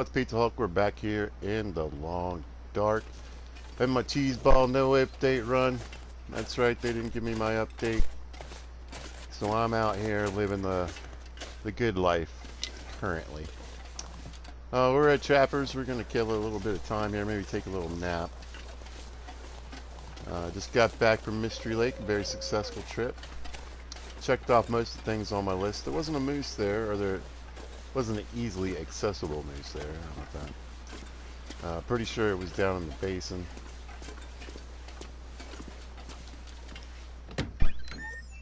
It's Pizza Hulk. We're back here in the long dark. And my cheese ball no update run. That's right, they didn't give me my update. So I'm out here living the good life currently. We're at Trappers. We're gonna kill a little bit of time here, maybe take a little nap. Just got back from Mystery Lake, a very successful trip. Checked off most of the things on my list. There wasn't a moose there, or there wasn't an easily accessible moose there. How about that? Pretty sure it was down in the basin.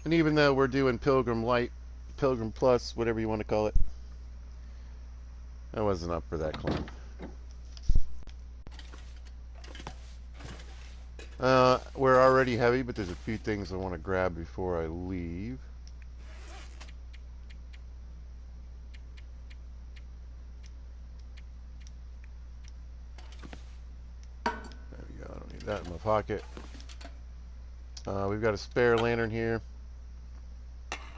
And even though we're doing Pilgrim Light, Pilgrim Plus, whatever you want to call it, I wasn't up for that claim. We're already heavy, but there's a few things I want to grab before I leave. There we go. I don't need that in my pocket. We've got a spare lantern here.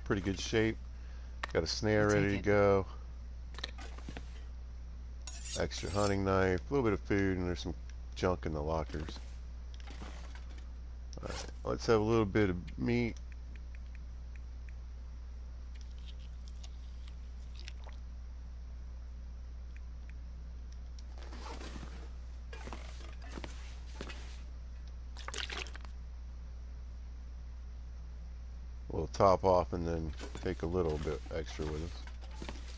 Pretty good shape. Got a snare ready to go. Extra hunting knife. A little bit of food, and there's some junk in the lockers. Alright, let's have a little bit of meat. We'll top off and then take a little bit extra with us,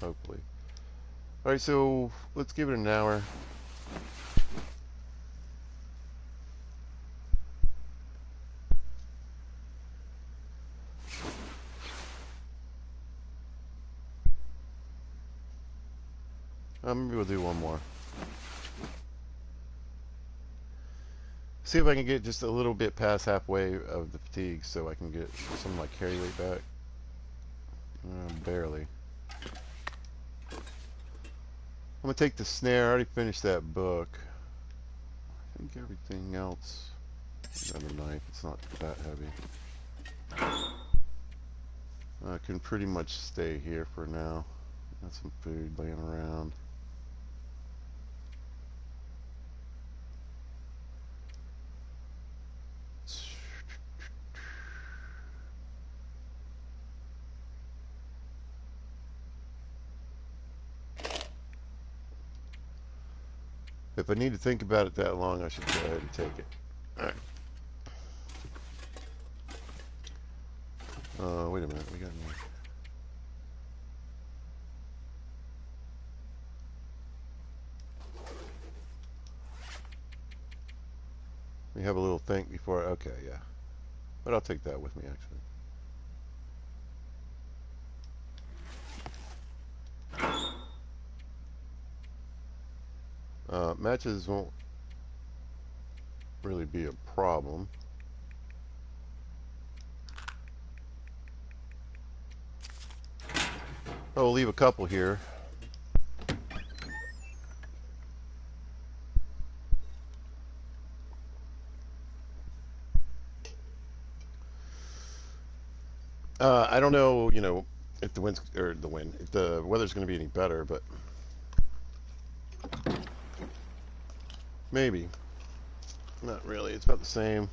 hopefully. Alright, so let's give it an hour. Maybe we'll do one more. See if I can get just a little bit past halfway of the fatigue so I can get some of my carry weight back. Barely. I'm gonna take the snare. I already finished that book. I think everything else. Got a knife. It's not that heavy. I can pretty much stay here for now. Got some food laying around. If I need to think about it that long, I should go ahead and take it. Alright. Wait a minute. We got more. We have a little think before. Okay, yeah. But I'll take that with me, actually. Matches won't really be a problem. I'll leave a couple here. I don't know, you know, if the if the weather's going to be any better, but maybe. Not really. It's about the same.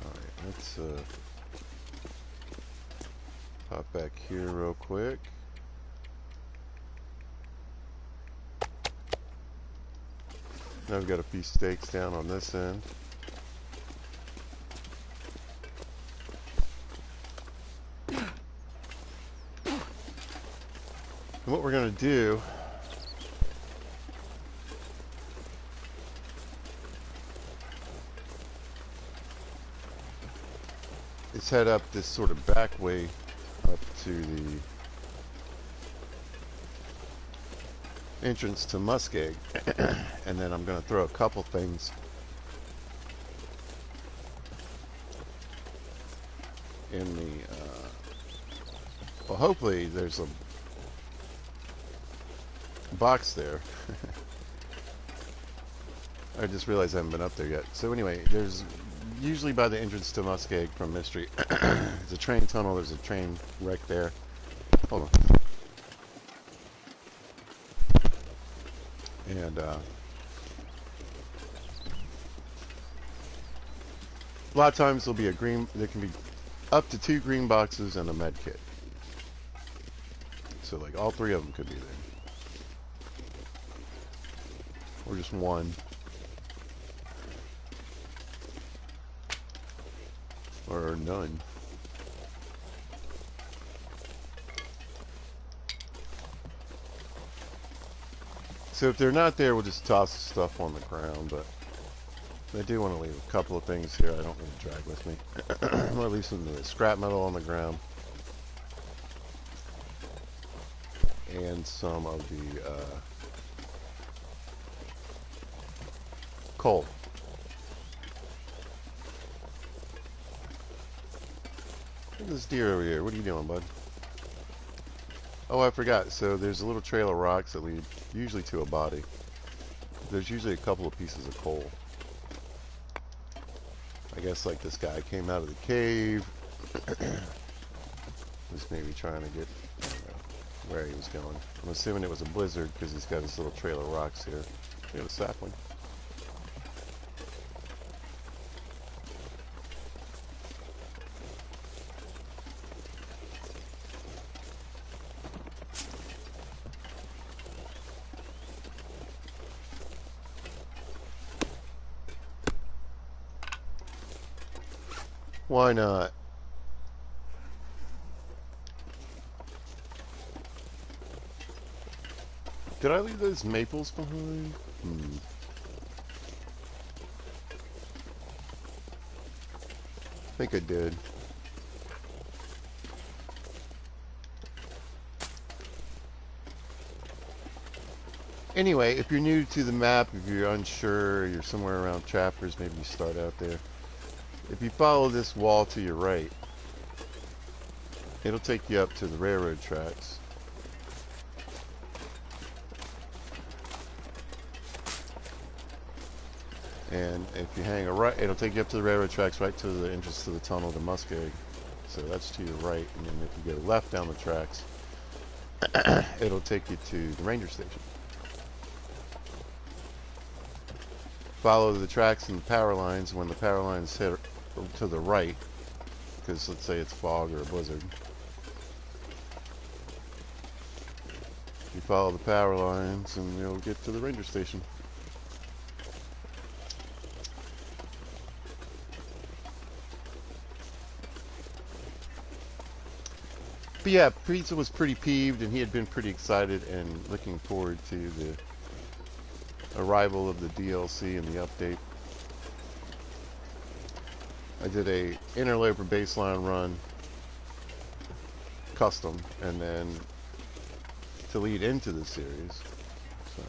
Alright, let's hop back here real quick. Now we've got a few steaks down on this end. And what we're going to do is head up this sort of back way up to the entrance to Muskeg. And then I'm going to throw a couple things in the well, hopefully there's a box there. I just realized I haven't been up there yet. So anyway, there's usually by the entrance to Muskeg from Mystery, there's a train tunnel, there's a train wreck there. Hold on. And a lot of times there'll be a green, there can be up to 2 green boxes and a med kit. So like all 3 of them could be there. Or just one. Or none. So if they're not there, we'll just toss the stuff on the ground, but I do want to leave a couple of things here I don't need to drag with me. I'm going to leave some of the scrap metal on the ground. And some of the coal. Look at this deer over here. What are you doing, bud? Oh, I forgot. So there's a little trail of rocks that lead usually to a body. There's usually a couple of pieces of coal. I guess like this guy came out of the cave. Was maybe trying to get, I don't know where he was going. I'm assuming it was a blizzard because he's got this little trail of rocks here. We got a sapling. Why not? Did I leave those maples behind? I think I did. Anyway, if you're new to the map, if you're unsure, you're somewhere around chapters, maybe you start out there. If you follow this wall to your right, it'll take you up to the railroad tracks. And if you hang a right, it'll take you up to the railroad tracks right to the entrance to the tunnel to Muskeg. So that's to your right. And then if you go left down the tracks, it'll take you to the ranger station. Follow the tracks and the power lines. When the power lines hit to the right, because let's say it's fog or a blizzard, you follow the power lines and you'll get to the ranger station. But yeah, Pizza was pretty peeved, and he had been pretty excited and looking forward to the arrival of the DLC and the update. I did a interloper baseline run, custom, and then to lead into the series. So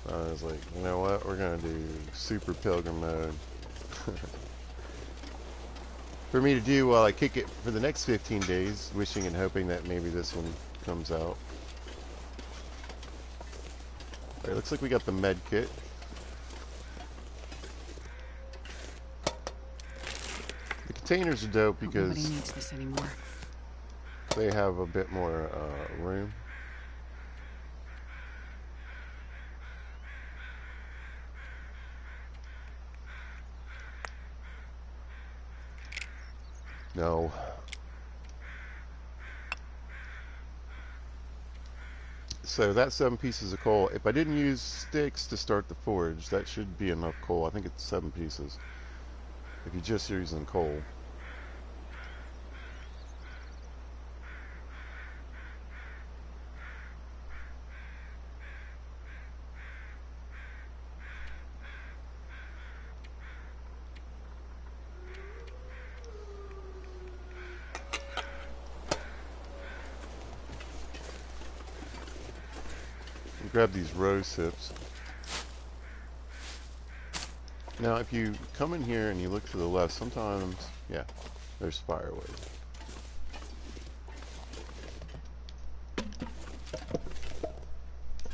I was like, you know what, we're gonna do super pilgrim mode. For me to do while I kick it for the next 15 days, wishing and hoping that maybe this one comes out. Alright, looks like we got the med kit. The containers are dope because nobody needs this anymore. They have a bit more room. No. So that's 7 pieces of coal. If I didn't use sticks to start the forge, that should be enough coal. I think it's 7 pieces. If you're just using coal. Grab these rose hips. Now if you come in here and you look to the left, sometimes, yeah, there's firewood.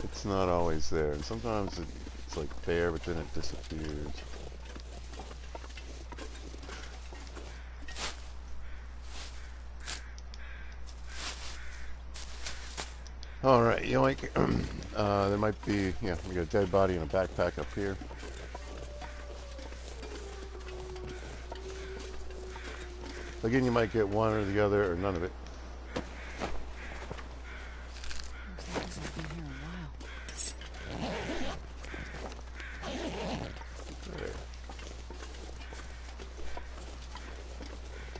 It's not always there, and sometimes it's like there, but then it disappears. Alright, yoink. There might be, yeah, we got a dead body and a backpack up here. Again, you might get one or the other or none of it. Looks like this has been here a while. There.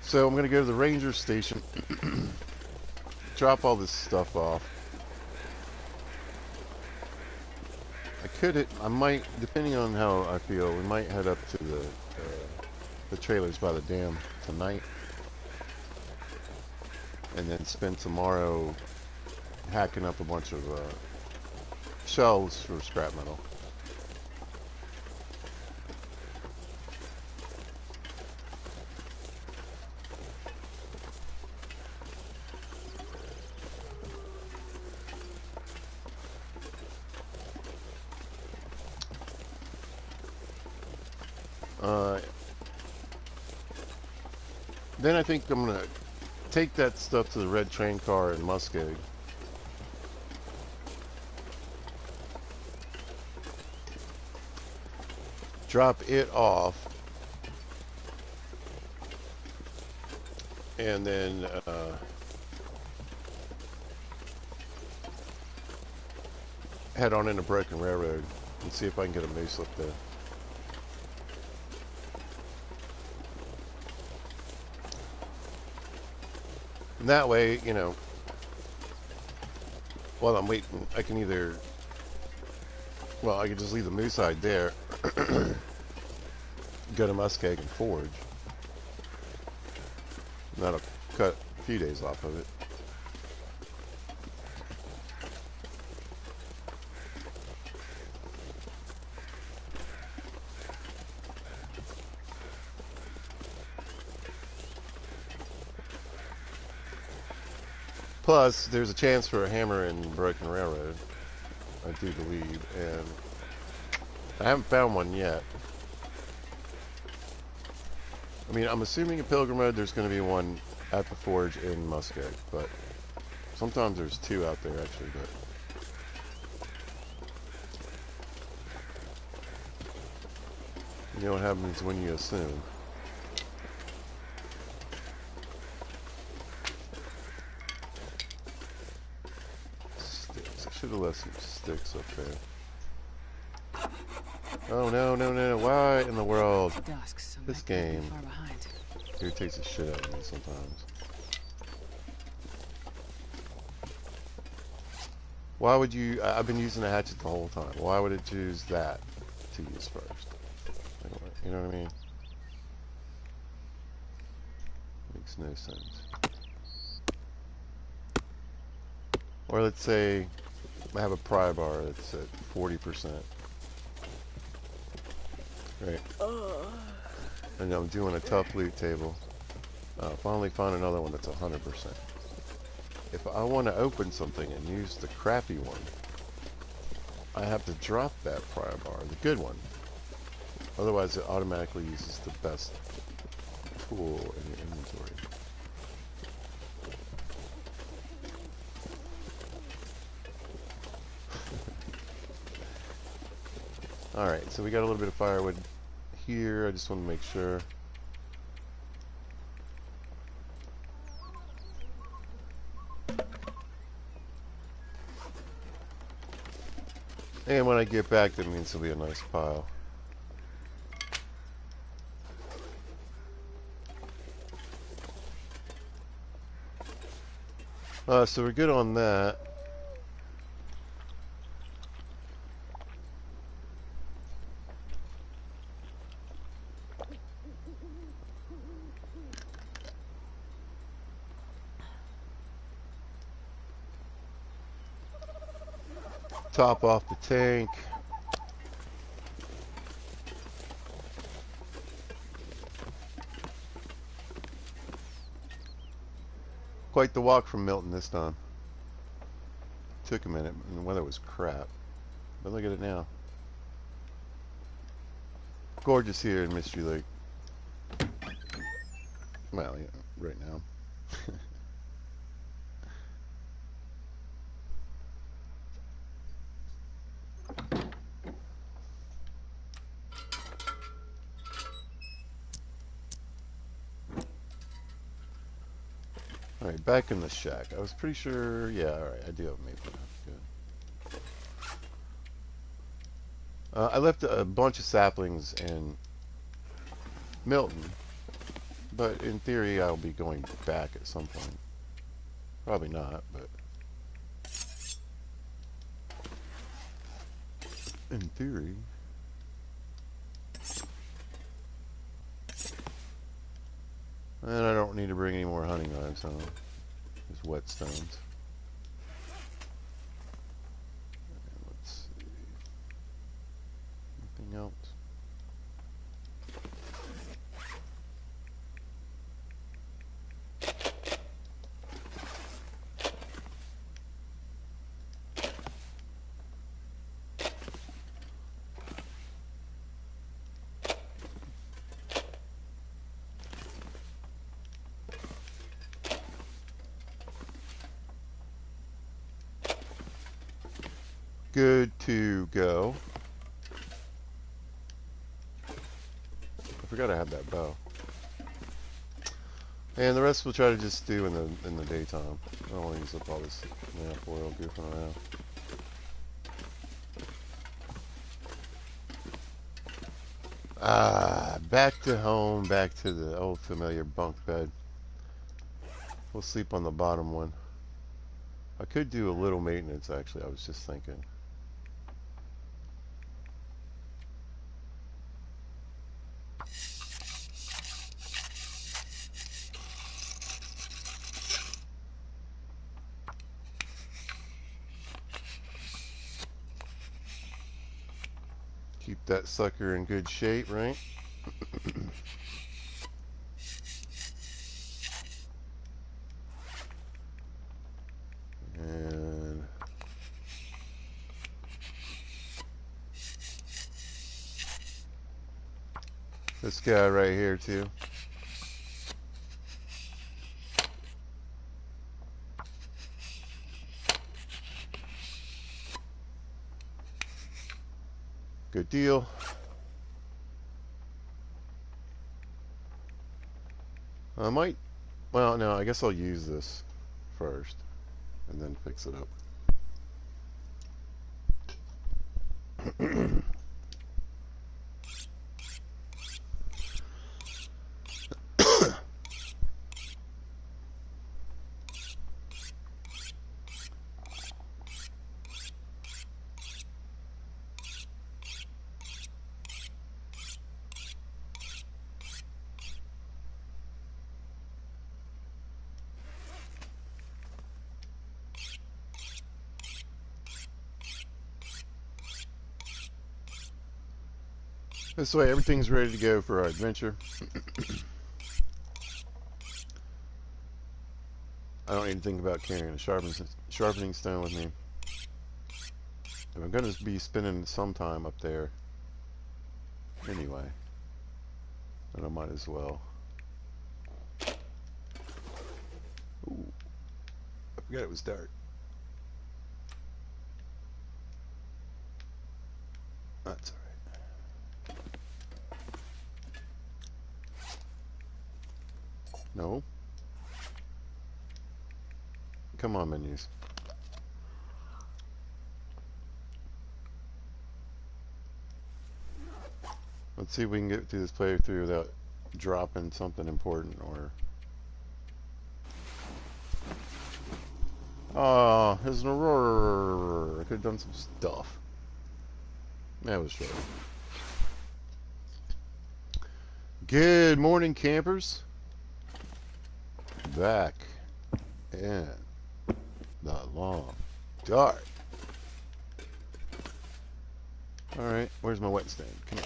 So I'm going to go to the ranger station, drop all this stuff off. I might, depending on how I feel, we might head up to the trailers by the dam tonight. And then spend tomorrow hacking up a bunch of shelves for scrap metal. Then I think I'm going to take that stuff to the red train car in Muskeg. Drop it off. And then head on into Broken Railroad and see if I can get a moose up there. And that way, you know, while I'm waiting, I can either, well, I could just leave the moose hide there, go to Muskeg and forage. And that'll cut a few days off of it. Plus, there's a chance for a hammer in Broken Railroad, I do believe, and I haven't found one yet. I mean, I'm assuming in Pilgrim Road there's going to be one at the forge in Muskeg, but sometimes there's two out there actually. But you know what happens when you assume. Sticks. I should have left some sticks up there. Oh no, no, no! Why in the world? Dusk, so This game irritates the shit out of me sometimes. Why would you? I've been using a hatchet the whole time. Why would it choose that to use first? You know what I mean? Makes no sense. Or let's say I have a pry bar that's at 40%. Right. And I'm doing a tough loot table. Finally found another one that's 100%. If I want to open something and use the crappy one, I have to drop that pry bar, the good one. Otherwise it automatically uses the best tool in your inventory. Alright, so we got a little bit of firewood here. I just want to make sure. And when I get back, that means it'll be a nice pile. So we're good on that. Top off the tank. Quite the walk from Milton this time. Took a minute, and the weather was crap. But look at it now. Gorgeous here in Mystery Lake. Well, yeah, right now. Alright, back in the shack. I was pretty sure... Yeah, alright, I do have a maple now. Good. I left a bunch of saplings in Milton, but in theory I'll be going back at some point. Probably not, but... in theory... And I don't need to bring any more hunting knives home. Just whetstones. Let's see. Anything else? Good to go. I forgot I had that bow. And the rest we'll try to just do in the daytime. I don't want to use up all this lamp oil goofing around. Back to home, back to the old familiar bunk bed. We'll sleep on the bottom one. I could do a little maintenance actually, I was just thinking. Keep that sucker in good shape, right? And this guy right here too. Good deal. I might, well, no, I guess I'll use this first and then fix it up. This way everything's ready to go for our adventure. I don't need to think about carrying a sharpening stone with me. If I'm going to be spending some time up there anyway, then I might as well. Ooh, I forgot it was dark. That's alright. No. Come on, menus. Let's see if we can get through this playthrough without dropping something important or... Oh, there's an aurora. I could have done some stuff. That was short. Good morning, campers. Back in the long dark. Alright, where's my whetstone? Come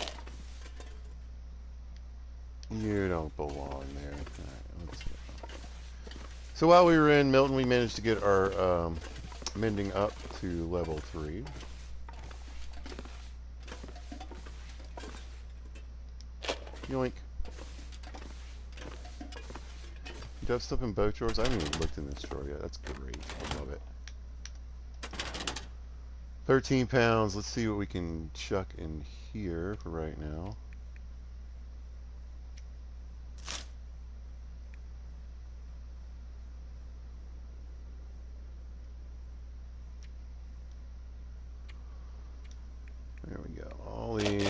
on. You don't belong there. Alright, let's go. So while we were in Milton, we managed to get our mending up to level 3. Yoink. Do you have stuff in both drawers? I haven't even looked in this drawer yet. That's great. I love it. 13 pounds. Let's see what we can chuck in here for right now.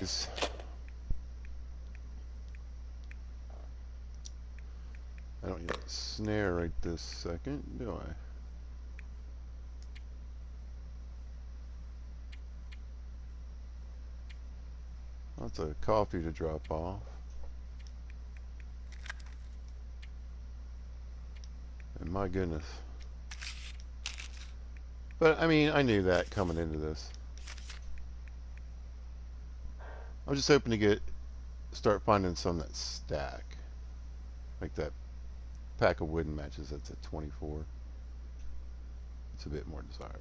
focus. I don't need a snare right this second, do I? Lots of coffee to drop off. And my goodness. But, I mean, I knew that coming into this. I'm just hoping to start finding some that stack. Like that pack of wooden matches that's at 24. It's a bit more desirable.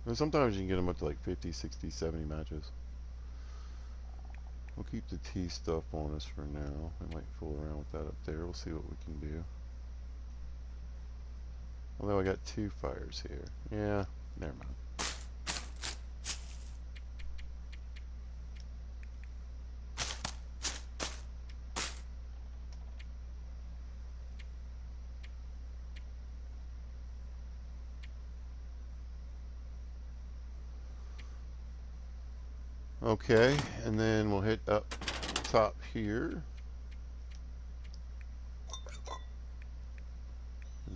And sometimes you can get them up to like 50, 60, 70 matches. We'll keep the T stuff on us for now. I might fool around with that up there. We'll see what we can do. Although I got 2 fires here. Yeah, never mind. Okay, and then we'll hit up top here.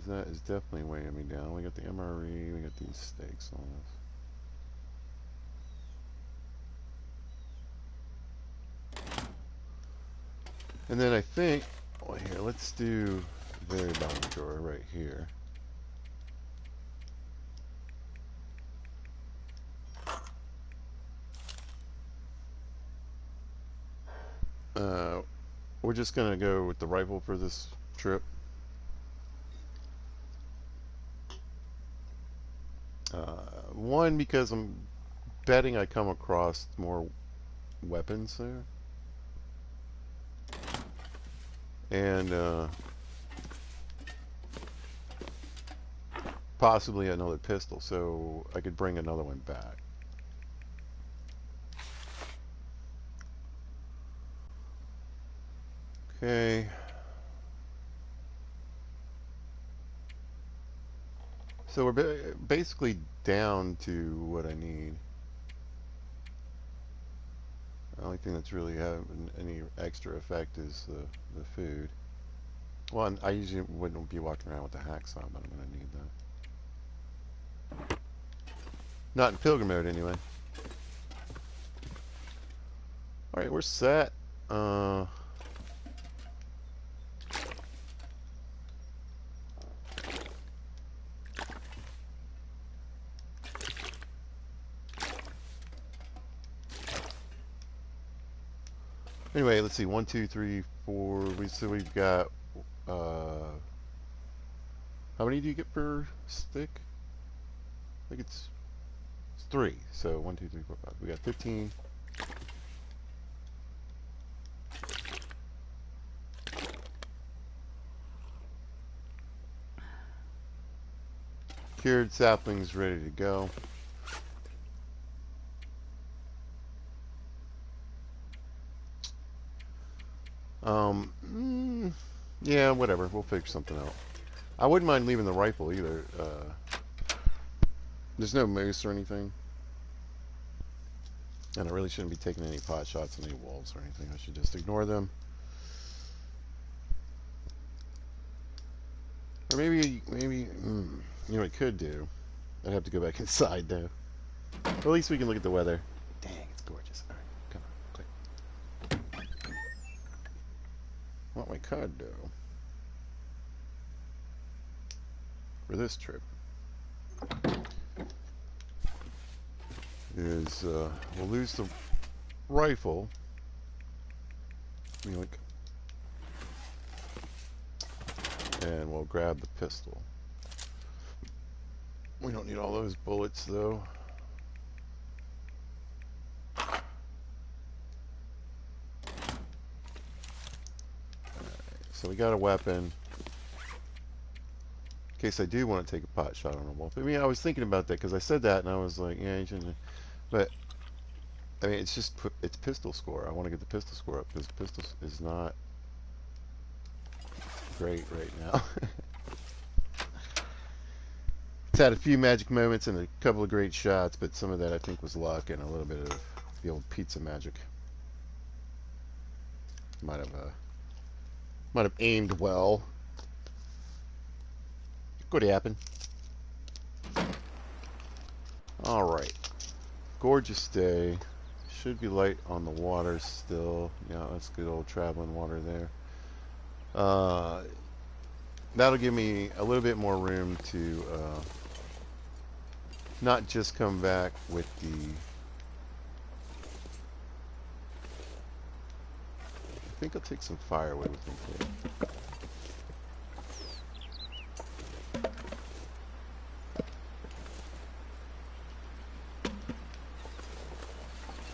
That is definitely weighing me down. We got the MRE, we got these stakes on us. And then I think, well, here, let's do the very bottom drawer right here. We're just going to go with the rifle for this trip. One, because I'm betting I come across more weapons there. And possibly another pistol, so I could bring another one back. Okay. So we're basically down to what I need. The only thing that's really having any extra effect is the food. Well, I usually wouldn't be walking around with the hacksaw, but I'm going to need that. Not in pilgrim mode, anyway. Alright, we're set. Anyway, let's see. 1, 2, 3, 4. So we've got. How many do you get per stick? I think it's 3. So 1, 2, 3, 4, 5. We got 15. Cured saplings ready to go. Yeah, whatever. We'll figure something out. I wouldn't mind leaving the rifle either. There's no moose or anything. And I really shouldn't be taking any pot shots on any walls or anything. I should just ignore them. Or maybe, you know what I could do? I'd have to go back inside though. But at least we can look at the weather. Dang, it's gorgeous. Alright, come on, click. What we could do for this trip is we'll lose the rifle. Yoink. And we'll grab the pistol. We don't need all those bullets though. Alright, so we got a weapon. In case I do want to take a pot shot on a wolf. I mean, I was thinking about that because I said that and I was like, yeah, you shouldn't. But I mean, it's just it's pistol score. I want to get the pistol score up because pistol is not great right now. It's had a few magic moments and a couple of great shots, but some of that I think was luck and a little bit of the old pizza magic. Might have aimed well. Could happen. All right. Gorgeous day. Should be light on the water still. Yeah, that's good old traveling water there. Uh, that'll give me a little bit more room to not just come back with the... I think I'll take some firewood with me too.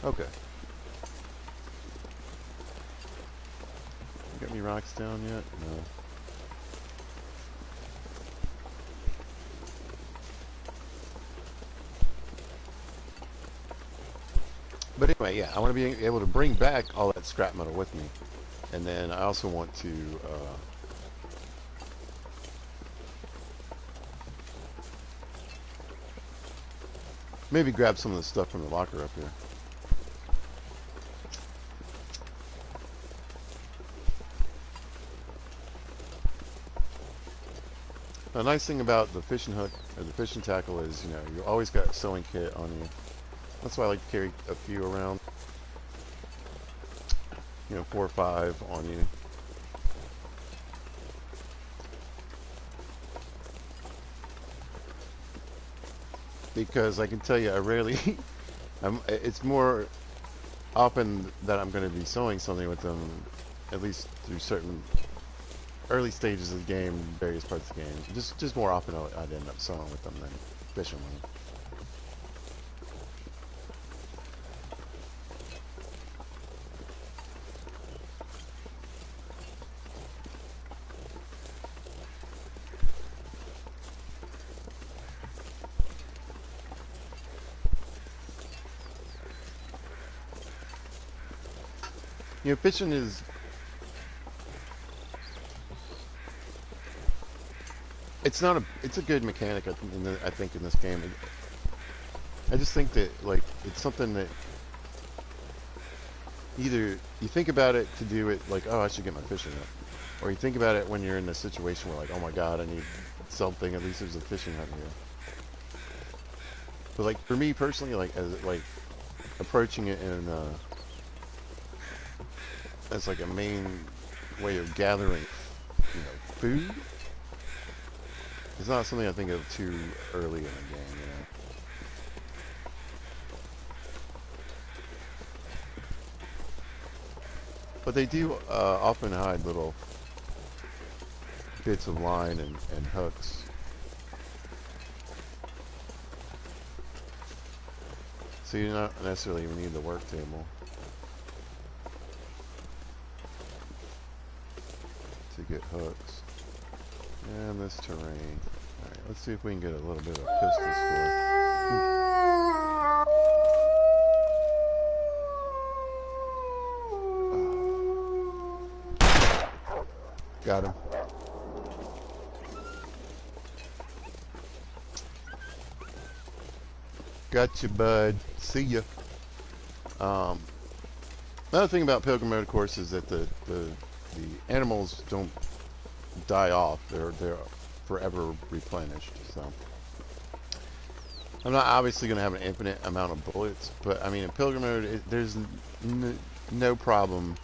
Okay. Got any rocks down yet? No. But anyway, yeah, I want to be able to bring back all that scrap metal with me. And then I also want to maybe grab some of the stuff from the locker up here. The nice thing about the fishing hook or the fishing tackle is, you know, you always got a sewing kit on you. That's why I like to carry a few around. You know, 4 or 5 on you. Because I can tell you, I rarely, it's more often that I'm going to be sewing something with them, at least through certain early stages of the game, various parts of the game. Just more often I'd end up sewing with them than fishing with them. You know, fishing is... It's not a... It's a good mechanic, I think, in this game. I just think that, like, it's something that... Either you think about it to do it, like, oh, I should get my fishing up. Or you think about it when you're in a situation where, like, oh my god, I need something. At least there's a fishing hut here. But, like, for me personally, like, as, like, approaching it in... as like a main way of gathering, you know, food. It's not something I think of too early in the game, you know. But they do often hide little bits of line and hooks. So you don't necessarily even need the work table to get hooks. And this terrain. Alright, let's see if we can get a little bit of pistol score. Got him. Gotcha, bud. See ya. Another thing about Pilgrim Mode, of course, is that the animals don't die off. They're forever replenished. So I'm not obviously going to have an infinite amount of bullets, but I mean in Pilgrim Mode, there's no problem.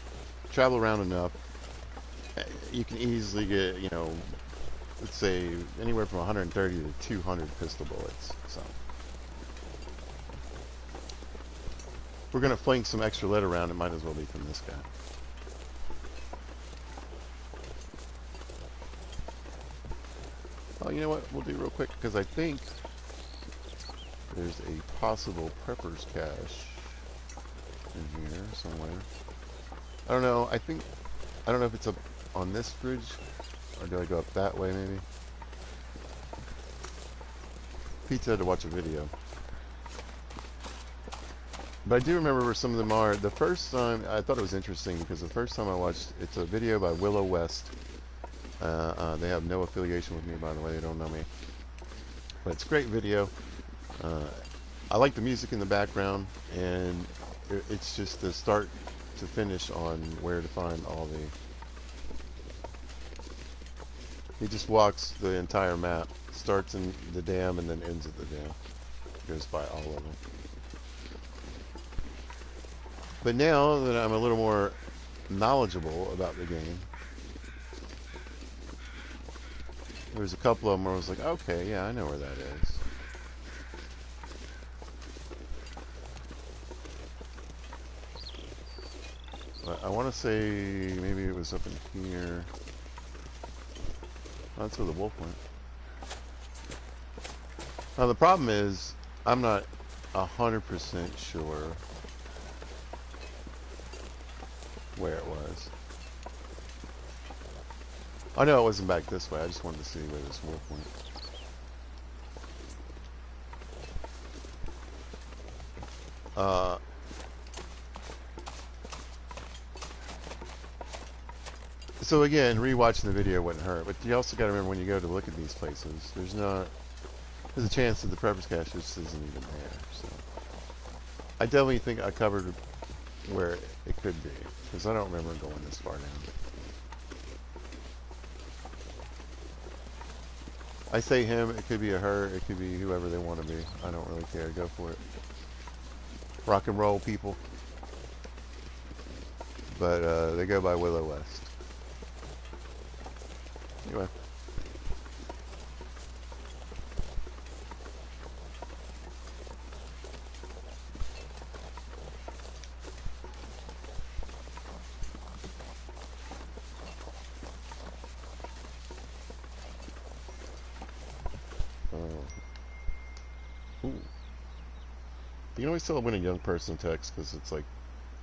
Travel around enough, you can easily get, you know, let's say anywhere from 130 to 200 pistol bullets. So we're going to fling some extra lead around. It might as well be from this guy. Oh, you know what? We'll do real quick, because I think there's a possible prepper's cache in here somewhere. I don't know. I don't know if it's up on this bridge, or do I go up that way maybe? Pete had to watch a video. But I do remember where some of them are. The first time, I thought it was interesting, because the first time I watched, it's a video by Willow West. They have no affiliation with me, by the way. They don't know me. But it's a great video. I like the music in the background, and it's just the start to finish on where to find all the... He just walks the entire map. Starts in the dam and then ends at the dam. Goes by all of them. But now that I'm a little more knowledgeable about the game, there's a couple of them where I was like, okay, yeah, I know where that is. I want to say maybe it was up in here. Oh, that's where the wolf went. Now the problem is, I'm not 100% sure where it was. I know it wasn't back this way. I just wanted to see where this wolf went. So again, rewatching the video wouldn't hurt, but you also got to remember when you go to look at these places, there's a chance that the Prepper's Cache just isn't even there. So I definitely think I covered where it could be, because I don't remember going this far down. I say him, it could be a her, it could be whoever they want to be. I don't really care. Go for it. Rock and roll people. But they go by Willow West. Anyway. Ooh. You can always tell when a young person texts because it's like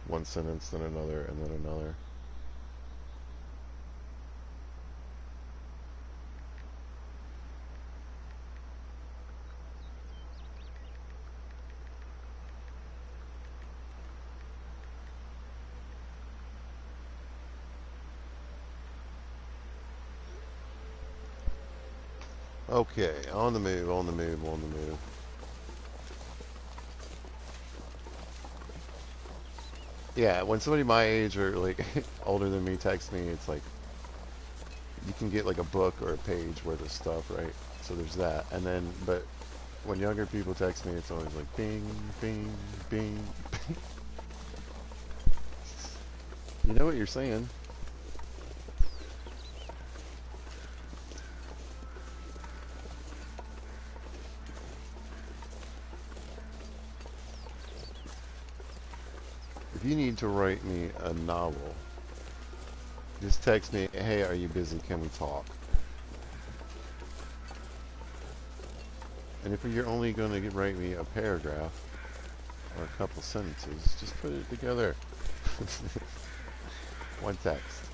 one sentence, then another, and then another. Okay, on the move, on the move, on the move. Yeah, when somebody my age or like older than me texts me, it's like you can get like a book or a page worth of stuff, right? So there's that. And then, but when younger people text me, it's always like bing, bing, bing, bing. You know what you're saying. If you need to write me a novel, just text me, hey, are you busy? Can we talk? And if you're only going to write me a paragraph or a couple sentences, just put it together. One text.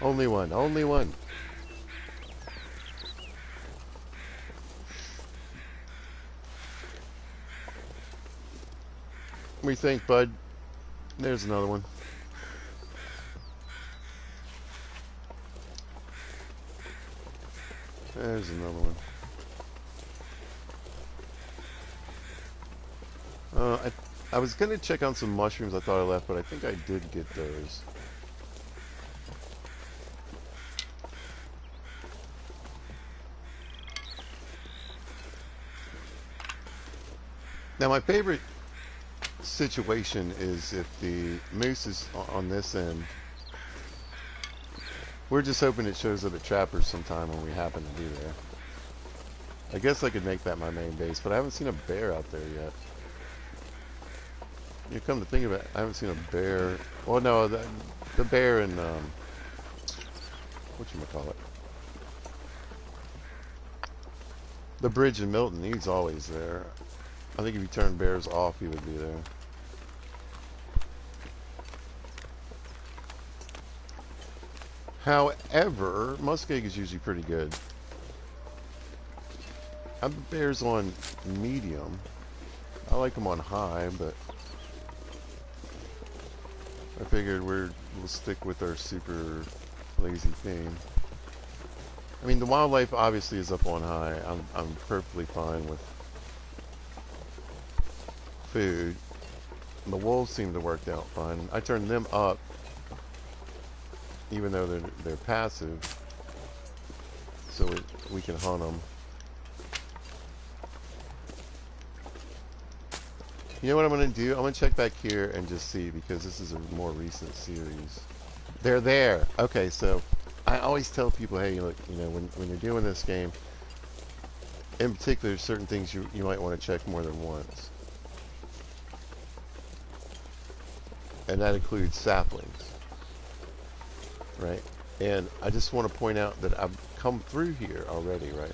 Only one, only one. What do you think, bud? There's another one. There's another one. I was going to check on some mushrooms I thought I left, but I think I did get those. Now my favorite situation is if the moose is on this end. We're just hoping it shows up at Trappers sometime when we happen to be there. I guess I could make that my main base, but I haven't seen a bear out there yet. You come to think of it, I haven't seen a bear. Well, no, the bear in whatchamacallit? The bridge in Milton, he's always there. I think if you turn bears off, he would be there. However, muskeg is usually pretty good. I have bears on medium. I like them on high, but I figured we'll stick with our super lazy theme. I mean, the wildlife obviously is up on high. I'm perfectly fine with food. The wolves seem to work out fine. I turned them up, even though they're passive, so we can hunt them. You know what I'm going to do? I'm going to check back here and just see, because this is a more recent series. They're there. Okay, so I always tell people, hey, look, you know, when you're doing this game, in particular, there's certain things you might want to check more than once. And that includes saplings, right? And I just want to point out that I've come through here already, right?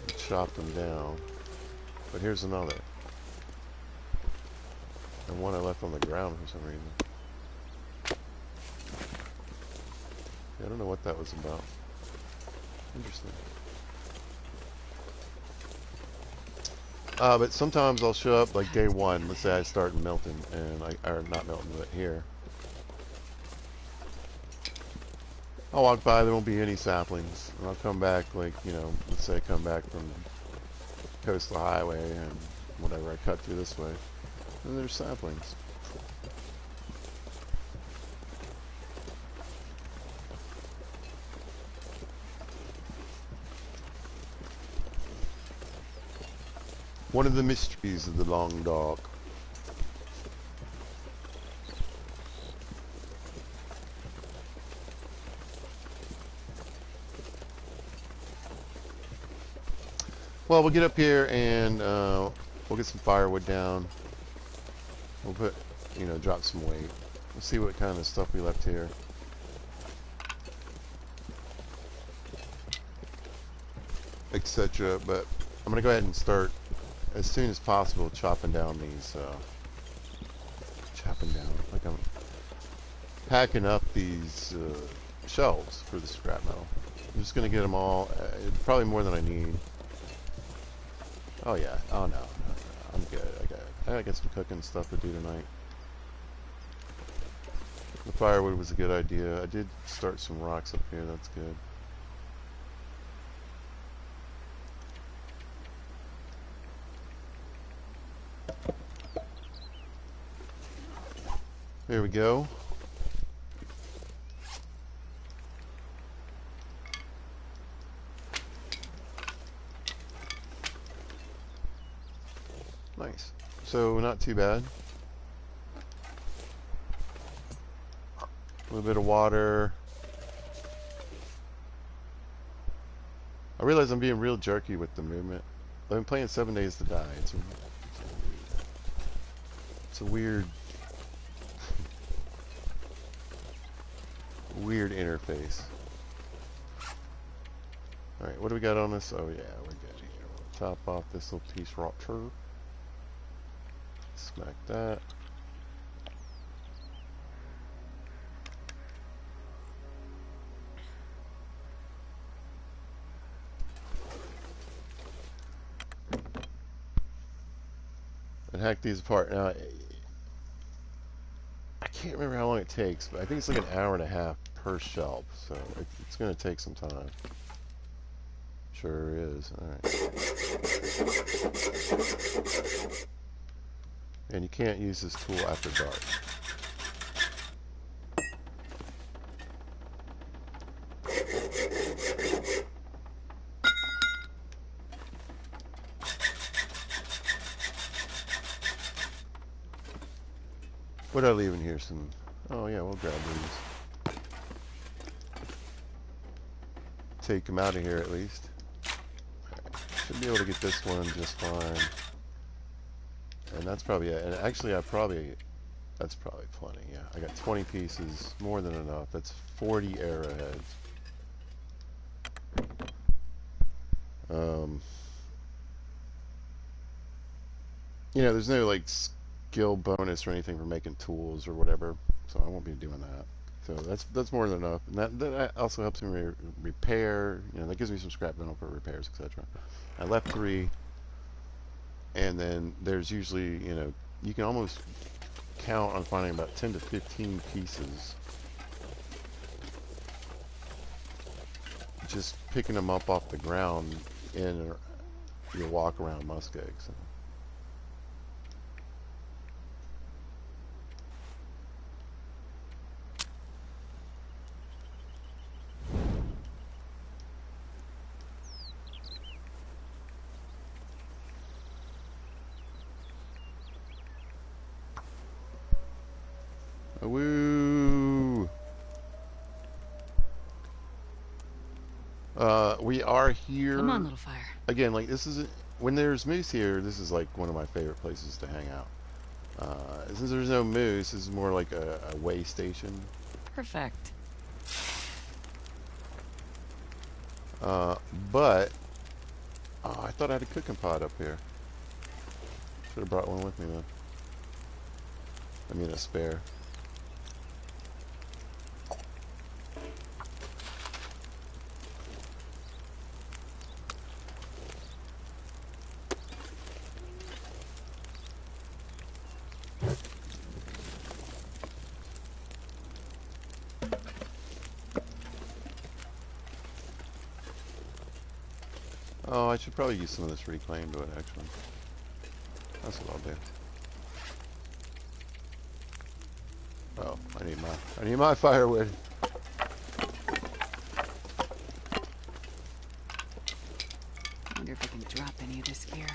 And chopped them down. But here's another. And one I left on the ground for some reason. Yeah, I don't know what that was about. Interesting. But sometimes I'll show up like day one. Let's say I start melting, and or not melting, but here. I'll walk by, there won't be any saplings. And I'll come back, like, you know, let's say I come back from Coastal Highway and whatever, I cut through this way. And there's saplings. One of the mysteries of the long dark. Well, we'll get up here and we'll get some firewood down. We'll put, you know, drop some weight. We'll see what kind of stuff we left here. Etc. But I'm gonna go ahead and start as soon as possible chopping down these. Like I'm packing up these shelves for the scrap metal. I'm just gonna get them all. Probably more than I need. Oh yeah. Oh no. I'm good. I got some cooking stuff to do tonight. The firewood was a good idea. I did start some rocks up here. That's good. There we go. Nice. So not too bad. A little bit of water. I realize I'm being real jerky with the movement. I've been playing 7 Days to Die. It's a weird weird interface. Alright, what do we got on this? Oh yeah, we're good here. We'll top off this little piece right here. Smack that. And hack these apart. Now, I can't remember how long it takes, but I think it's like an hour and a half per shelf, so it's going to take some time. Sure is. Alright. And you can't use this tool after dark. What did I leave in here? Some. Oh yeah, we'll grab these. Take them out of here at least. Right. Should be able to get this one just fine. And that's probably it. And actually, that's probably plenty. Yeah, I got 20 pieces, more than enough. That's 40 arrowheads. You know, there's no like skill bonus or anything for making tools or whatever, so I won't be doing that. So that's more than enough, and that also helps me repair. You know, that gives me some scrap metal for repairs, etc. I left 3, and then there's usually, you know, you can almost count on finding about 10 to 15 pieces. Just picking them up off the ground in your walk around muskeg. So. Woo! We are here. Come on, little fire. Again, like, this is... When there's moose here, this is, like, one of my favorite places to hang out. Since there's no moose, this is more like a way station. Perfect. But... Oh, I thought I had a cooking pot up here. Should have brought one with me, then. I mean, a spare. Oh, I should probably use some of this reclaimed wood, actually. That's what I'll do. Oh, I need my firewood. I wonder if I can drop any of this gear.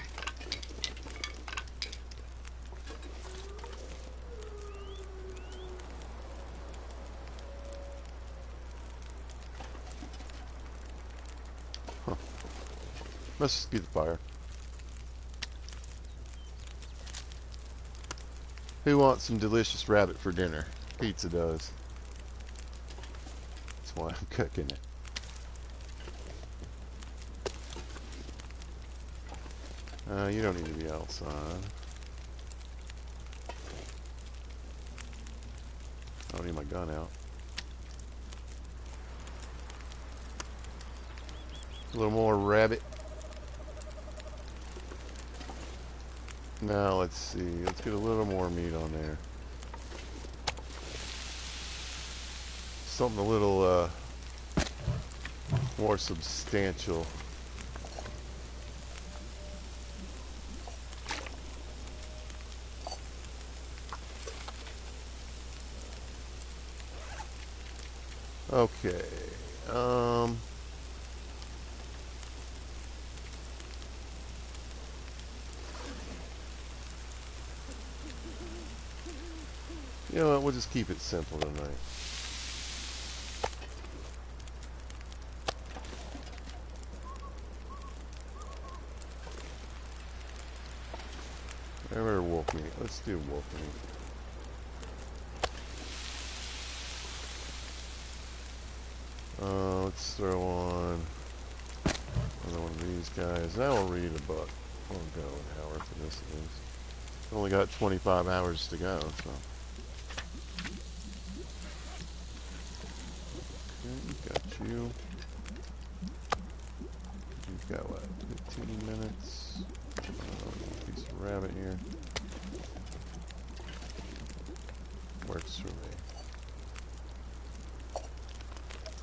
Huh. Must just be the fire. Who wants some delicious rabbit for dinner? Pizza does. That's why I'm cooking it. You don't need to be outside. I don't need my gun out. A little more rabbit. Now let's see. Let's get a little more meat on there. Something a little more substantial. Okay. You know what? We'll just keep it simple tonight. Or wolf meat. Let's do wolf meat. Let's throw on another one of these guys. Now we'll read a book. Oh god, how worth this is. Only got 25 hours to go, so. Okay, got you. You've got what, 15 minutes? Piece of rabbit here. Works for me.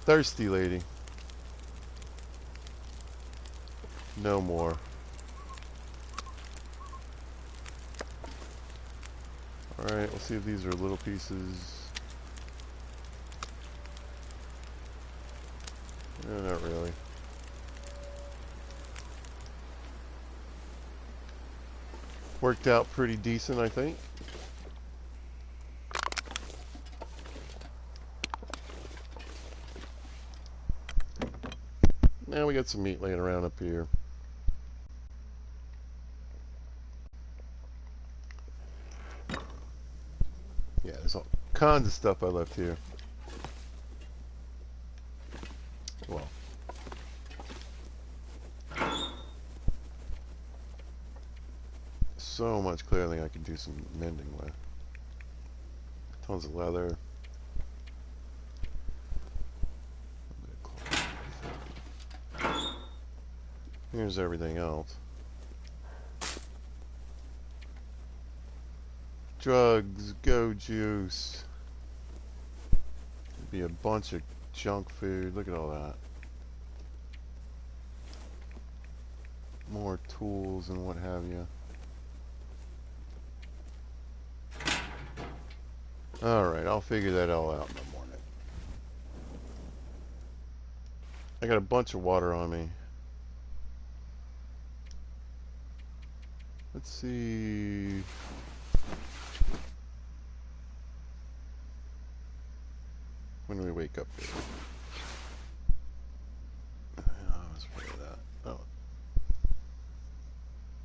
Thirsty lady. No more. Alright, we'll see if these are little pieces. Not really. Worked out pretty decent, I think. Now we got some meat laying around up here. Yeah, there's all kinds of stuff I left here. Well. So much clothing I could do some mending with. Tons of leather. Here's everything else. Drugs, go juice. Be a bunch of junk food. Look at all that. More tools and what have you. Alright, I'll figure that all out in the morning. I got a bunch of water on me. Let's see. when we wake up here. I was afraid of that. Oh,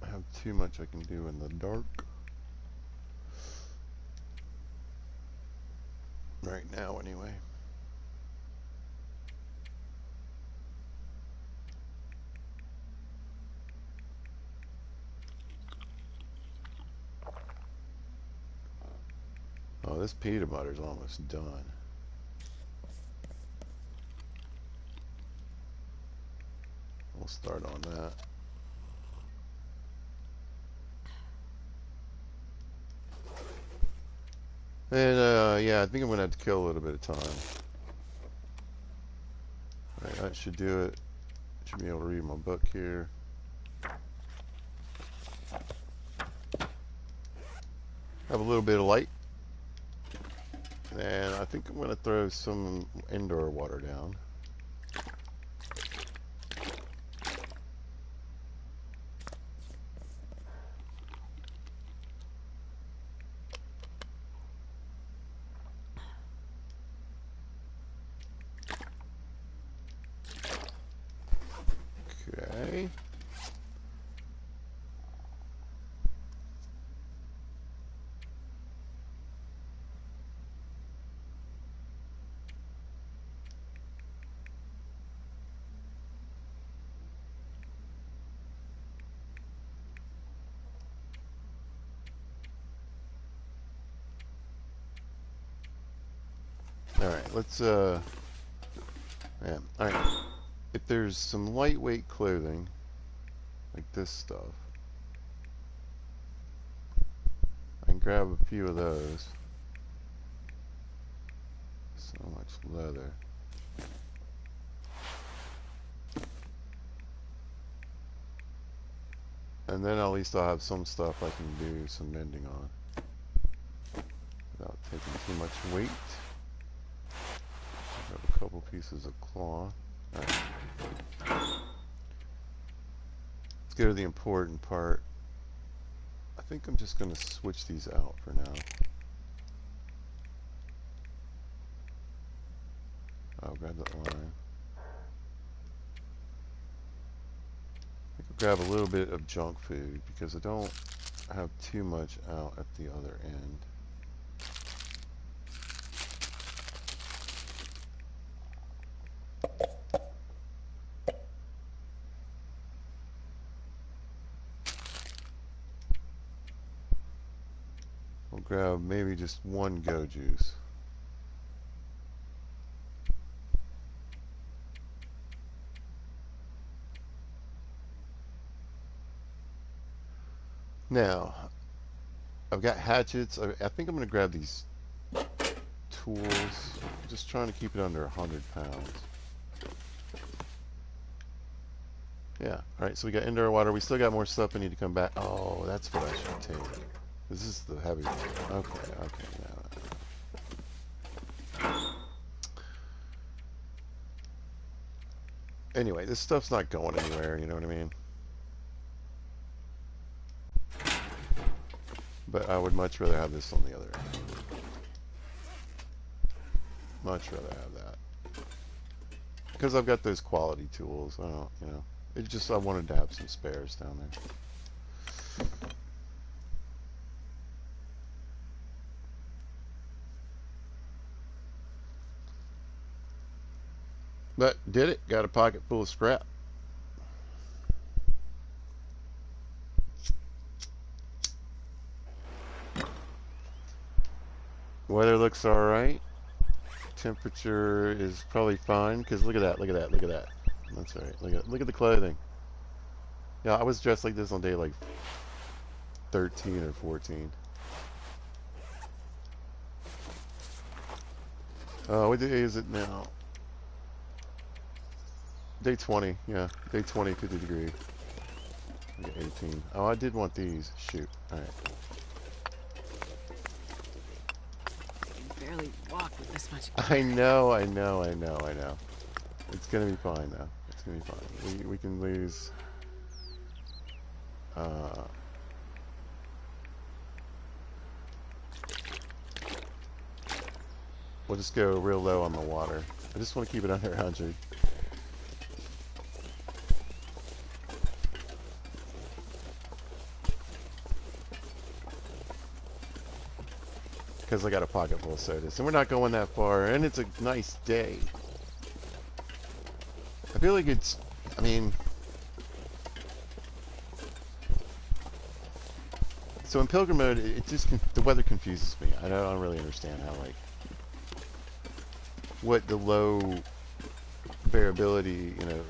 I have too much I can do in the dark. Right now, anyway. Oh, this peanut butter's almost done. We'll start on that. And, yeah, I think I'm going to have to kill a little bit of time. Alright, that should do it. Should be able to read my book here. Have a little bit of light. And I think I'm going to throw some indoor water down. Okay. Alright, let's, yeah, alright. If there's some lightweight clothing, like this stuff, I can grab a few of those. So much leather. And then at least I'll have some stuff I can do some mending on without taking too much weight. Grab a couple pieces of cloth. Alright. Let's go to the important part. I think I'm just going to switch these out for now. I'll grab that line. I think I'll grab a little bit of junk food because I don't have too much out at the other end. We'll grab maybe just one go juice. Now, I've got hatchets. I think I'm going to grab these tools. Just trying to keep it under 100 pounds. Yeah. Alright, so we got indoor water. We still got more stuff we need to come back. Oh, that's what I should take. This is the heavy one. Okay, okay. Now. Anyway, this stuff's not going anywhere, you know what I mean? But I would much rather have this on the other end. Much rather have that. Because I've got those quality tools. I don't, you know. It just, I wanted to have some spares down there. But, did it. Got a pocket full of scrap. Weather looks alright. Temperature is probably fine, because look at that, look at that, look at that. That's right. Look at the clothing. Yeah, I was dressed like this on day like 13 or 14. What day is it now? Day 20, yeah. Day 20, 50 degrees. 18. Oh, I did want these. Shoot. Alright. Barely walk with this much. I know. It's gonna be fine though. It's gonna be fine. We can lose. we'll just go real low on the water. I just want to keep it under 100. Because I got a pocket full of sodas. And we're not going that far. And it's a nice day. I feel like it's... I mean... So in Pilgrim mode, it just... The weather confuses me. I don't really understand how, like... What the low variability, you know...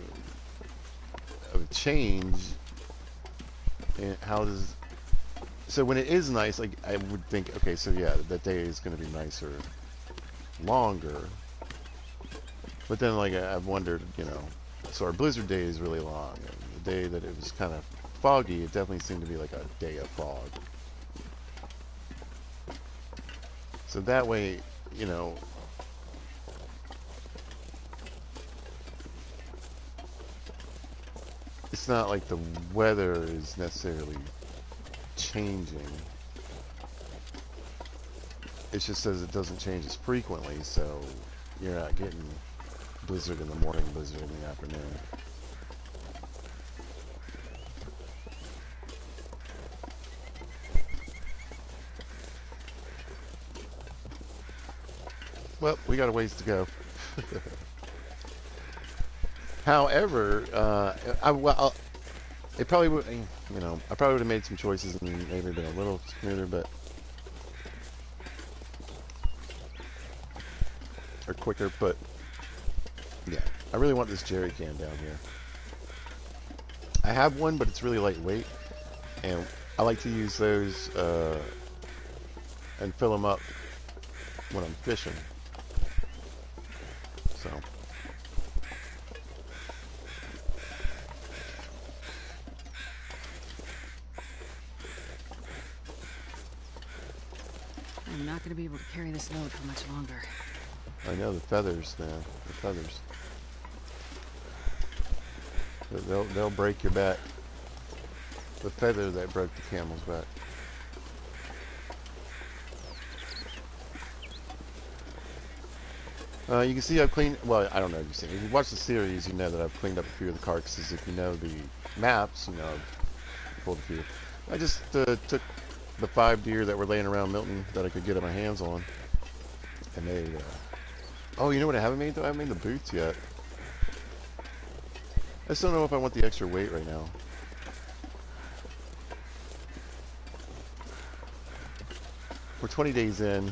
of change... And how does... So when it is nice, like, I would think, okay, so yeah, that day is going to be nicer, longer. But then, like, I've wondered, you know, so our blizzard day is really long. And the day that it was kind of foggy, it definitely seemed to be like a day of fog. So that way, you know, it's not like the weather is necessarily changing. It just says it doesn't change as frequently, so you're not getting blizzard in the morning, blizzard in the afternoon. Well, we got a ways to go. However, it probably would, you know, I probably would have made some choices and maybe been a little smoother, but or quicker, but yeah, I really want this jerry can down here. I have one, but it's really lightweight, and I like to use those and fill them up when I'm fishing. So. I'm not going to be able to carry this load for much longer. I know, the feathers, man. The feathers. They'll break your back. The feather that broke the camel's back. You can see I've cleaned... Well, I don't know if you've seen it. If you watch the series, you know that I've cleaned up a few of the carcasses. If you know the maps, you know I've pulled a few. I just took the 5 deer that were laying around Milton that I could get my hands on. And they... Oh, you know what I haven't made, though? I haven't made the boots yet. I just don't know if I want the extra weight right now. We're 20 days in.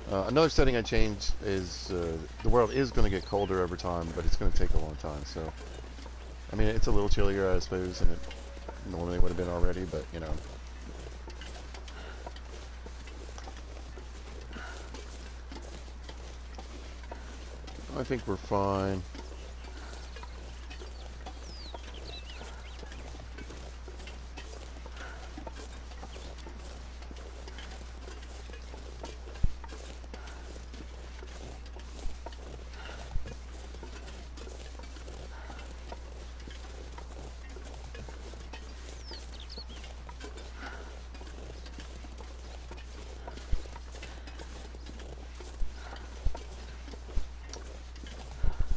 Another setting I changed is the world is going to get colder over time, but it's going to take a long time. So, I mean, it's a little chillier, I suppose, than it normally would have been already, but, you know. I think we're fine.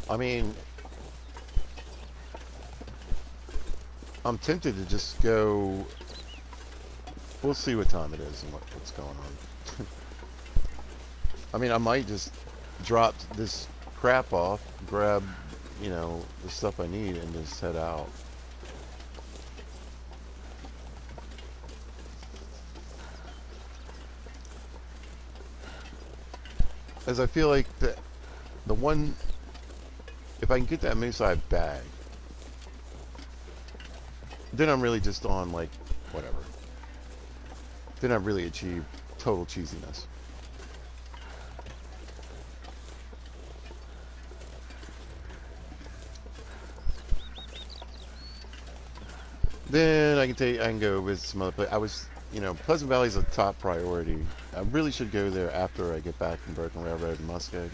I mean, I'm tempted to just go. We'll see what time it is and what's going on. I mean, I might just drop this crap off, grab, you know, the stuff I need, and just head out. As I feel like the one. If I can get that moose eye bag, then I'm really just on, like, whatever. Then I've really achieved total cheesiness. Then I can go visit some other place. I was, you know, Pleasant Valley is a top priority. I really should go there after I get back from Broken Railroad and Muskeg.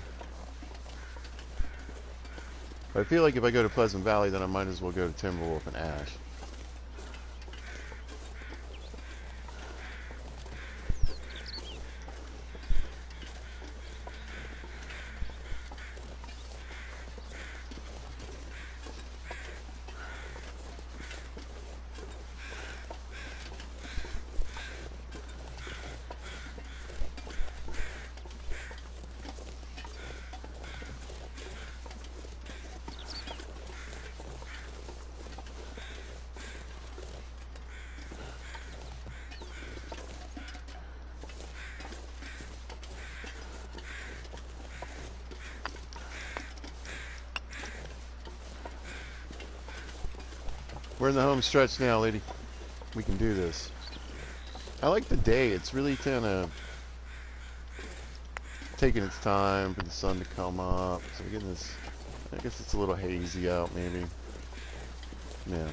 But I feel like if I go to Pleasant Valley, then I might as well go to Timberwolf and Ash. We're in the home stretch now, lady. We can do this. I like the day. It's really kind of taking its time for the sun to come up. So we're getting this. I guess it's a little hazy out, maybe. Yeah.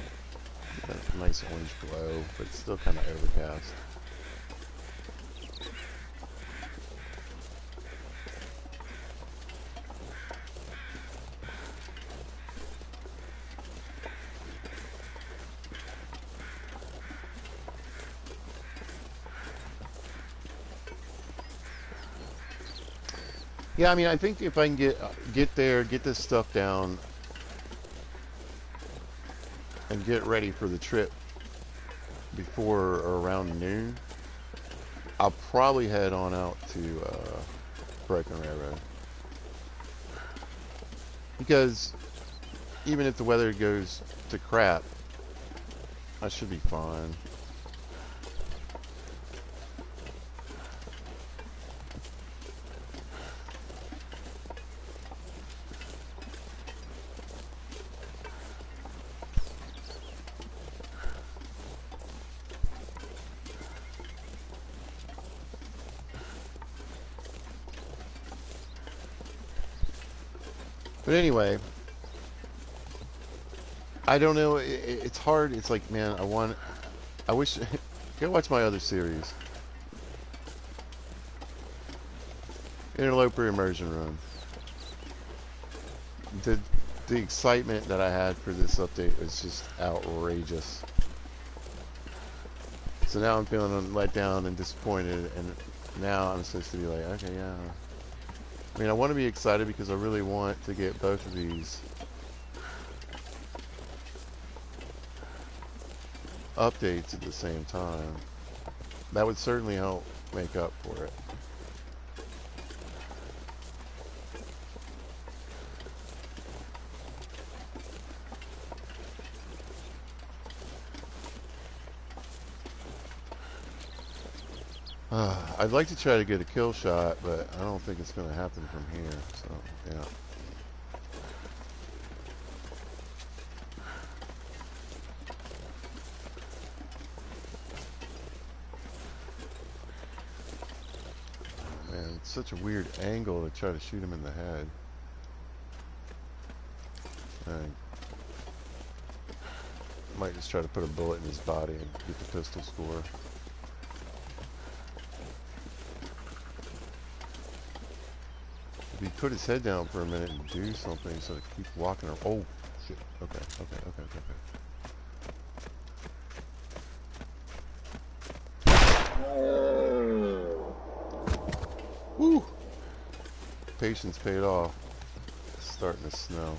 Got a nice orange glow, but it's still kind of overcast. Yeah, I mean, I think if I can get there, get this stuff down, and get ready for the trip before or around noon, I'll probably head on out to Broken Railroad. Because even if the weather goes to crap, I should be fine. But anyway, I don't know. It's hard. It's like, man, I wish. Go watch my other series, Interloper Immersion Run. The the excitement that I had for this update was just outrageous. So now I'm feeling let down and disappointed, and now I'm supposed to be like, okay, yeah. I mean, I want to be excited because I really want to get both of these updates at the same time. That would certainly help make up for it. I'd like to try to get a kill shot, but I don't think it's going to happen from here. So, yeah. Man, it's such a weird angle to try to shoot him in the head. I might just try to put a bullet in his body and get the pistol score. If he put his head down for a minute and do something instead of keep walking around. Oh, shit. Okay. Woo! Patience paid off. It's starting to snow.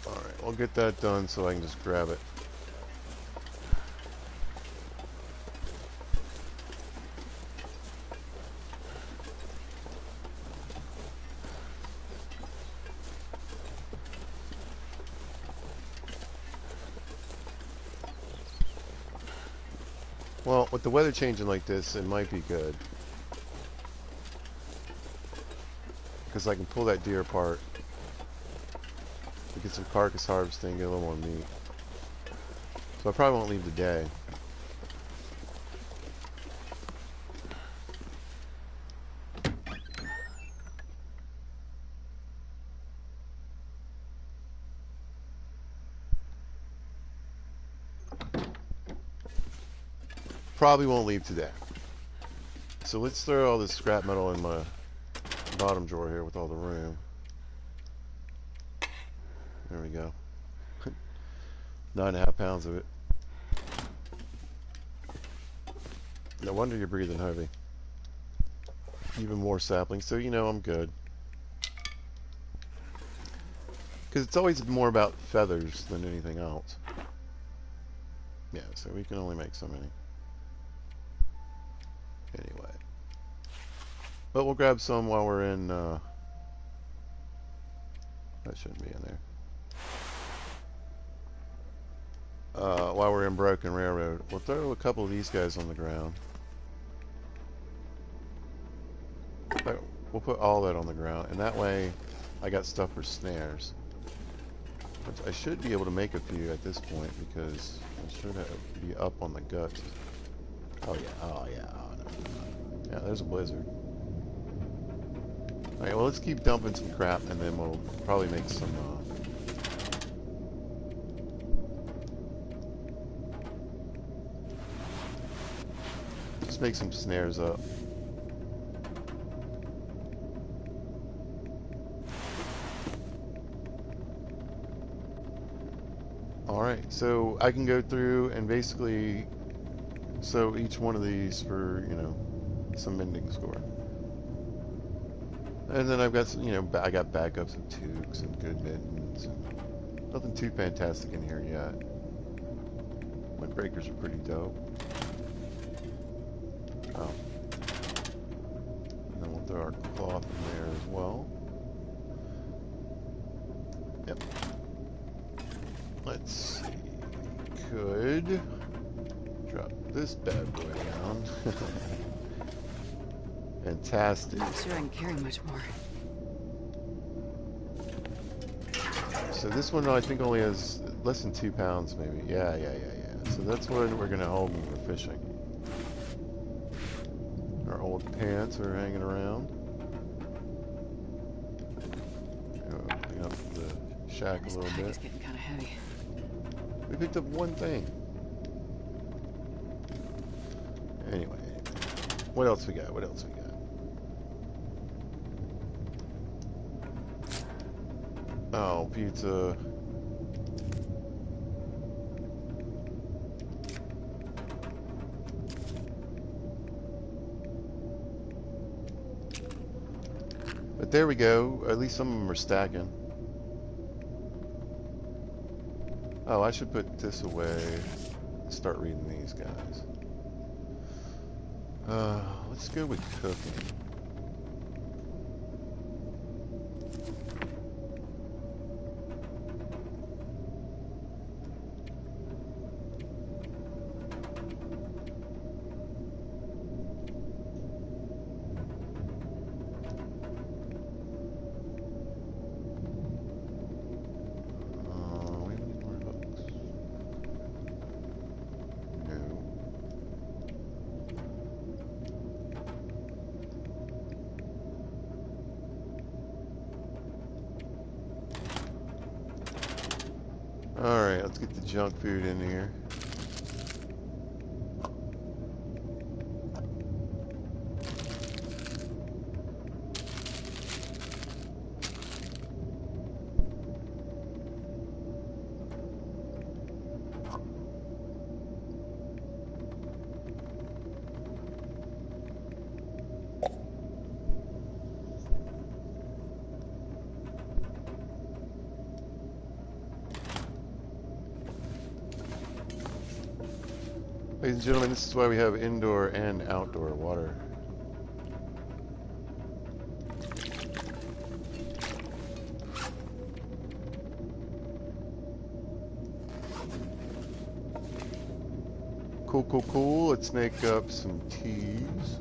Alright, I'll get that done so I can just grab it. Well, with the weather changing like this, it might be good. Because I can pull that deer apart. Get some carcass harvesting, get a little more meat. So I probably won't leave today. Probably won't leave today. So let's throw all this scrap metal in my bottom drawer here with all the room. There we go. 9.5 pounds of it. No wonder you're breathing heavy. Even more saplings, so you know I'm good. Because it's always more about feathers than anything else. Yeah, so we can only make so many. Anyway. But we'll grab some while we're in, that shouldn't be in there. While we're in Broken Railroad. We'll throw a couple of these guys on the ground. We'll put all that on the ground, and that way I got stuff for snares. Which I should be able to make a few at this point because I should be up on the guts. Oh yeah, oh yeah, oh no. Yeah, there's a blizzard. Alright, well let's keep dumping some crap and then we'll probably make some, just make some snares up. Alright, so I can go through and basically sew each one of these for, you know, some mending score. And then I've got some, you know, I got backups of toques and good mittens. And nothing too fantastic in here yet. Windbreakers are pretty dope. Oh. And then we'll throw our cloth in there as well. Yep. Let's see. Could drop this bad boy down. Fantastic. I'm not sure I can carry much more. So this one I think only has less than 2 pounds maybe. Yeah. So that's what we're going to hold when we're fishing. Our old pants are hanging around. Clean up the shack a little bit. It's getting kind of heavy. We picked up one thing. Anyway. What else we got? What else we got? Oh, pizza. But there we go. At least some of them are stacking. Oh, I should put this away and start reading these guys. Let's go with cooking. We need more hooks. No. Alright, let's get the junk food in here. Ladies and gentlemen, this is why we have indoor and outdoor water. Cool. Let's make up some teas.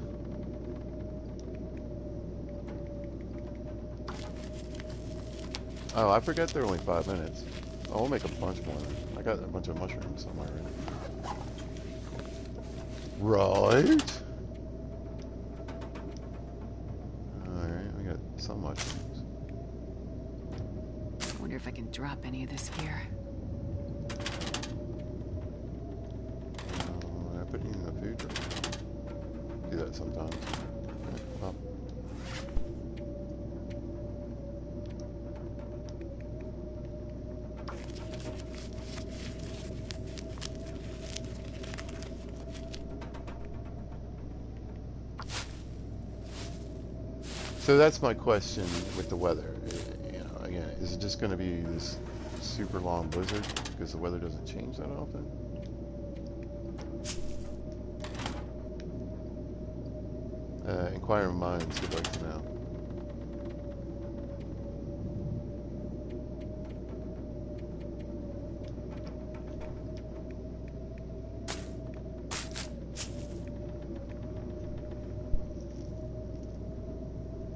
Oh, I forgot they're only 5 minutes. Oh, we'll make a bunch more. I got a bunch of mushrooms somewhere. Right. Alright, we got some mushrooms. Wonder if I can drop any of this gear. I put it in the food truck. Do that sometimes. Oh. So that's my question with the weather. You know, again, is it just going to be this super long blizzard because the weather doesn't change that often? Inquiring minds would like to know.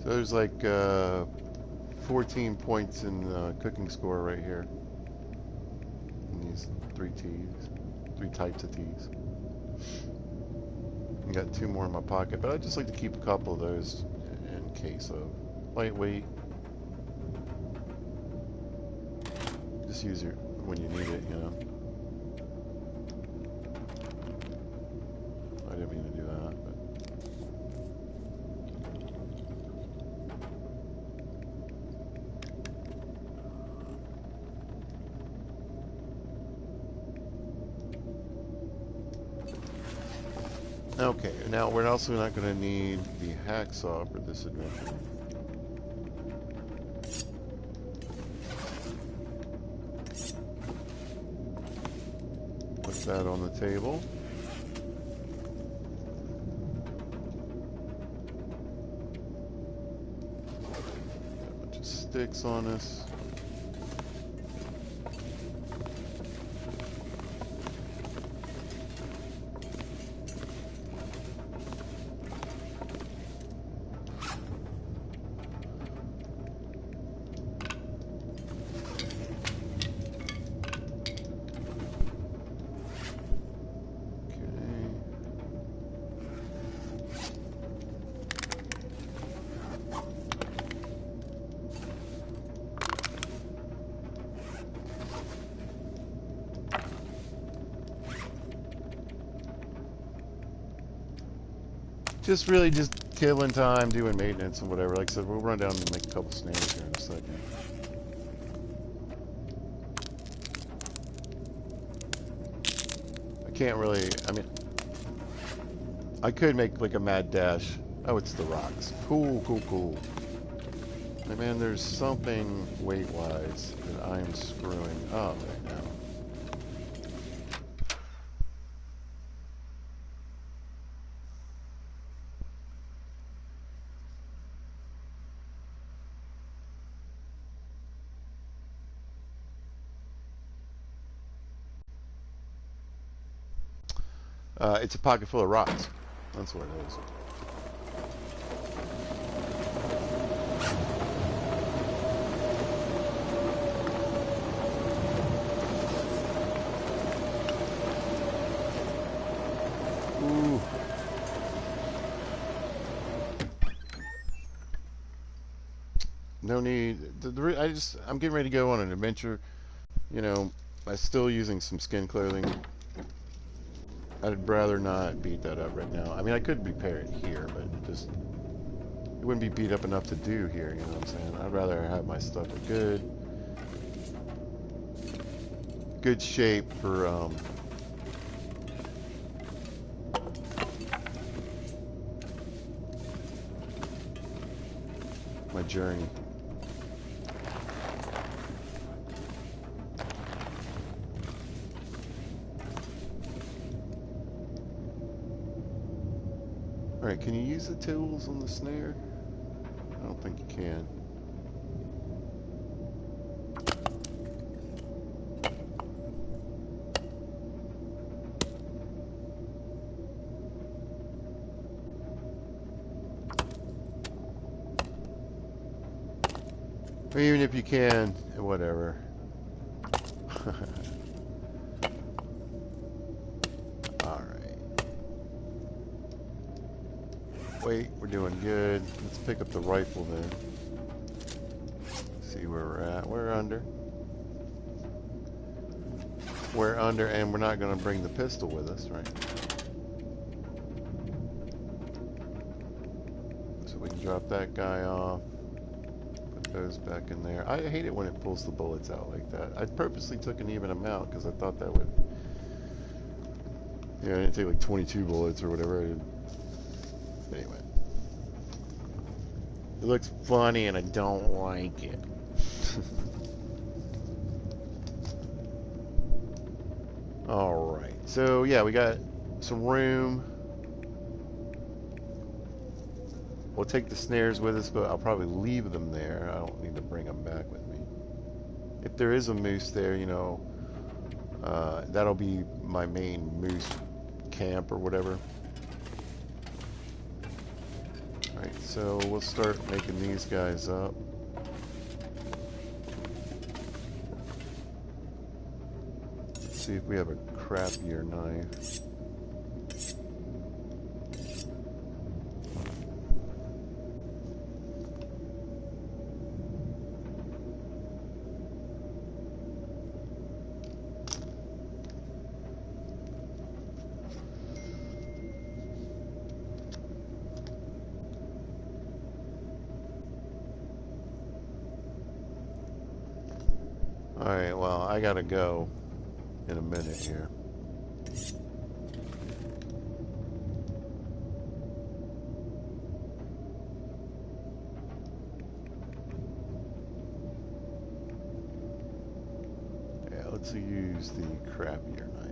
So There's like 14 points in cooking score right here. In these three types of teas. I got 2 more in my pocket, but I just like to keep a couple of those in case of lightweight. Just use it when you need it, you know. I didn't mean to do that, but. Okay, now we're also not going to need the hacksaw for this adventure. Put that on the table. Got a bunch of sticks on us. Just really just killing time, doing maintenance and whatever. Like I said, we'll run down and make a couple snares here in a second. I can't really, I mean, I could make like a mad dash. Oh, it's the rocks. Cool, cool, cool. Hey man, there's something weight-wise that I'm screwing up right now. It's a pocket full of rocks. That's what it is. Ooh. No need. I'm getting ready to go on an adventure. You know, I'm still using some skin clothing. I'd rather not beat that up right now. I mean, I could repair it here, but just it wouldn't be beat up enough to do here. You know what I'm saying? I'd rather have my stuff in good shape for my journey. Alright, can you use the tools on the snare? I don't think you can. Or even if you can, whatever. Wait, we're doing good. Let's pick up the rifle then. See where we're at. We're under. We're under, and we're not going to bring the pistol with us, right? So we can drop that guy off. Put those back in there. I hate it when it pulls the bullets out like that. I purposely took an even amount because I thought that would... Yeah, I didn't take like 22 bullets or whatever. Anyway. It looks funny and I don't like it. Alright, so yeah, we got some room. We'll take the snares with us, but I'll probably leave them there. I don't need to bring them back with me. If there is a moose there, you know, that'll be my main moose camp or whatever. Alright, so we'll start making these guys up. Let's see if we have a crappier knife. Alright, well, I gotta go in a minute here. Yeah, let's use the crappier knife.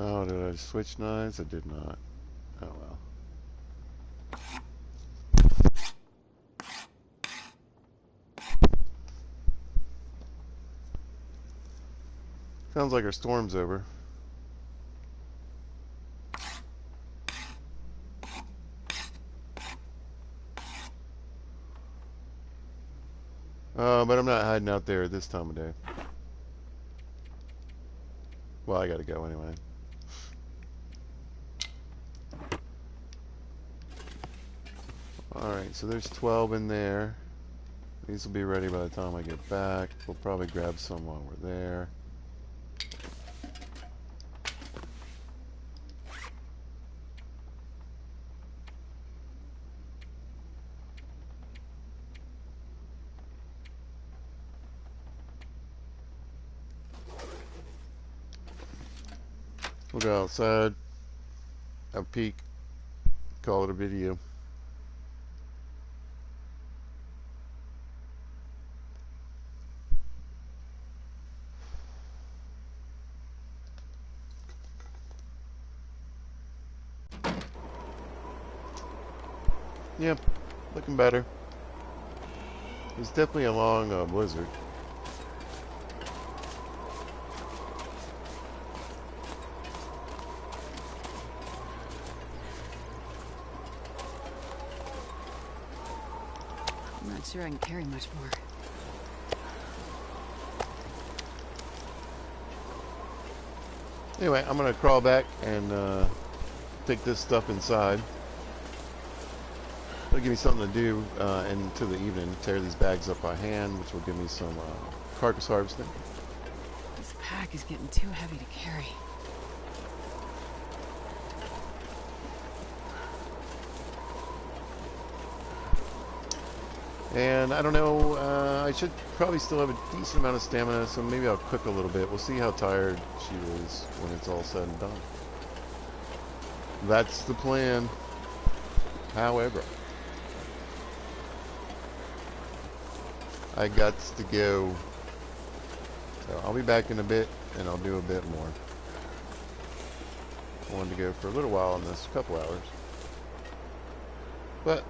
Oh, did I switch knives? I did not. Oh well. Sounds like our storm's over. But I'm not hiding out there this time of day. Well, I gotta go anyway. Alright, so there's 12 in there. These will be ready by the time I get back. We'll probably grab some while we're there. We'll go outside, have a peek, call it a video. Yep, looking better. It's definitely a long blizzard. I'm not sure I can carry much more. Anyway, I'm gonna crawl back and take this stuff inside. It'll give me something to do into the evening. Tear these bags up by hand, which will give me some carcass harvesting. This pack is getting too heavy to carry. And I don't know, I should probably still have a decent amount of stamina, so maybe I'll cook a little bit. We'll see how tired she is when it's all said and done. That's the plan. However, I got to go. So I'll be back in a bit, and I'll do a bit more. I wanted to go for a little while in this, couple hours. But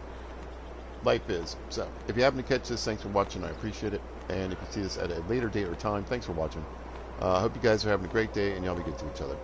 life is. So, if you happen to catch this, thanks for watching. I appreciate it. And if you see this at a later date or time, thanks for watching. I hope you guys are having a great day, and y'all be good to each other.